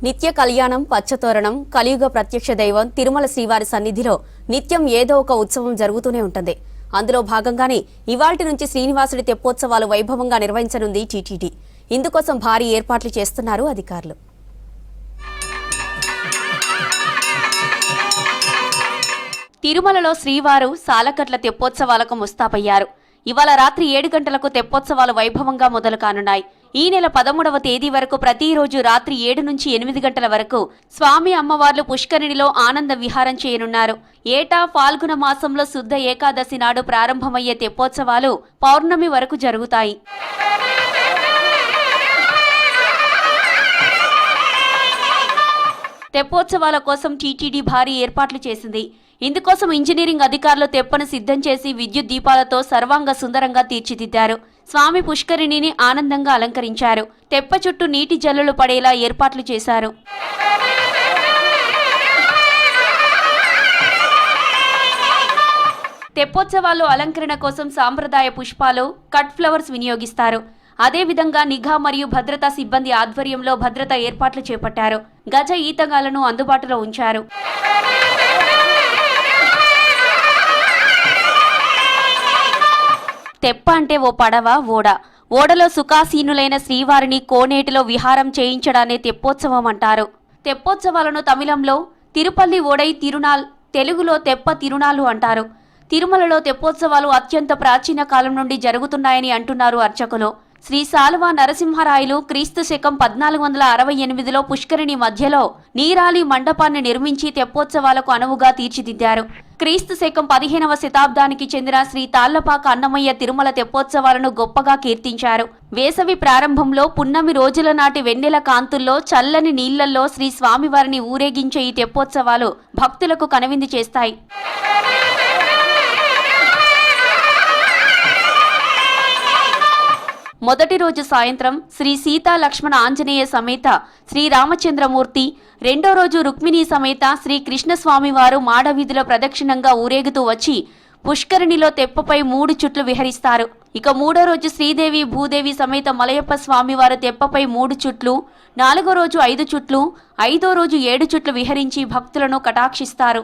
నిత్య కళ్యాణం పచ్చతోరణం కలియుగ ప్రత్యక్ష దైవం తిరుమల శ్రీవారి సన్నిధిలో నిత్యం ఏదో ఒక ఉత్సవం జరుగుతూనే ఉంటుంది. అందులో భాగంగానే ఇవాల్టి నుంచి శ్రీనివాసుడి తెప్పోత్సవాలు వైభవంగా నిర్వహించనుంది టీటీడీ. ఇందుకోసం భారీ ఏర్పాట్లు చేస్తున్నారు అధికారులు. తిరుమలలో శ్రీవారు సాలకట్ల తెప్పోత్సవాలకు ముస్తాబయ్యారు. ఇవాళ రాత్రి 7 గంటలకు తెప్పోత్సవాలు వైభవంగా మొదలు కానున్నాయి. ఈ నెల 13వ తేదీ వరకు ప్రతిరోజు రాత్రి 7 నుంచి 8 గంటల వరకు స్వామి అమ్మవార్లు పుష్కరిణిలో ఆనంద విహారం చేయనున్నారు. ఏటా ఫాల్గుణ మాసంలో శుద్ధ ఏకాదశి నాడు ప్రారంభమయ్యే తెప్పోత్సవాలు పౌర్ణమి వరకు జరుగుతాయి. తెప్పోత్సవాల కోసం టీటీడీ భారీ ఏర్పాట్లు చేసింది. ఇందుకోసం ఇంజనీరింగ్ అధికారులు తెప్పను సిద్ధం చేసి విద్యుత్ దీపాలతో సర్వాంగ సుందరంగా తీర్చిదిద్దారు. స్వామి పుష్కరిణిని ఆనందంగా అలంకరించారు. తెప్ప చుట్టూ నీటి జల్లులు పడేలా ఏర్పాట్లు చేశారు. తెప్పోత్సవాల్లో అలంకరణ కోసం సాంప్రదాయ పుష్పాలు, కట్ ఫ్లవర్స్ వినియోగిస్తారు. అదేవిధంగా నిఘా మరియు భద్రతా సిబ్బంది ఆధ్వర్యంలో భద్రతా ఏర్పాట్లు చేపట్టారు. గజ ఈతగాలను అందుబాటులో ఉంచారు. తెప్ప అంటే ఓ పడవ, ఓడ. ఓడలో సుఖాసీనులైన శ్రీవారిని కోనేటిలో విహారం చేయించడాన్ని తెప్పోత్సవం అంటారు. తెప్పోత్సవాలను తమిళంలో తిరుపల్లి ఓడై తిరునాల్, తెలుగులో తెప్ప తిరునాళ్లు అంటారు. తిరుమలలో తెప్పోత్సవాలు అత్యంత ప్రాచీన కాలం నుండి జరుగుతున్నాయని అంటున్నారు అర్చకులు. శ్రీ సాలువ నరసింహరాయలు క్రీస్తు శకం 1468లో పుష్కరిణి మధ్యలో నీరాలి మండపాన్ని నిర్మించి తెప్పోత్సవాలకు అనువుగా తీర్చిదిద్దారు. క్రీస్తు శకం 15వ శతాబ్దానికి చెందిన శ్రీ తాళ్లపాక అన్నమయ్య తిరుమల తెప్పోత్సవాలను గొప్పగా కీర్తించారు. వేసవి ప్రారంభంలో పున్నమి రోజుల నాటి వెన్నెల కాంతుల్లో చల్లని నీళ్లలో శ్రీ స్వామివారిని ఊరేగించే ఈ తెప్పోత్సవాలు భక్తులకు కనువిందు చేస్తాయి. మొదటి రోజు సాయంత్రం శ్రీ సీతా లక్ష్మణ ఆంజనేయ సమేత శ్రీ రామచంద్రమూర్తి, రెండో రోజు రుక్మిణీ సమేత శ్రీ కృష్ణస్వామివారు మాడవీధిలో ప్రదక్షిణంగా ఊరేగుతూ వచ్చి పుష్కరిణిలో తెప్పపై 3 చుట్లు విహరిస్తారు. ఇక మూడో రోజు శ్రీదేవి భూదేవి సమేత మలయప్ప స్వామివారు తెప్పపై 3 చుట్లు, 4వ రోజు 5 చుట్లు, 5వ రోజు 7 చుట్లు విహరించి భక్తులను కటాక్షిస్తారు.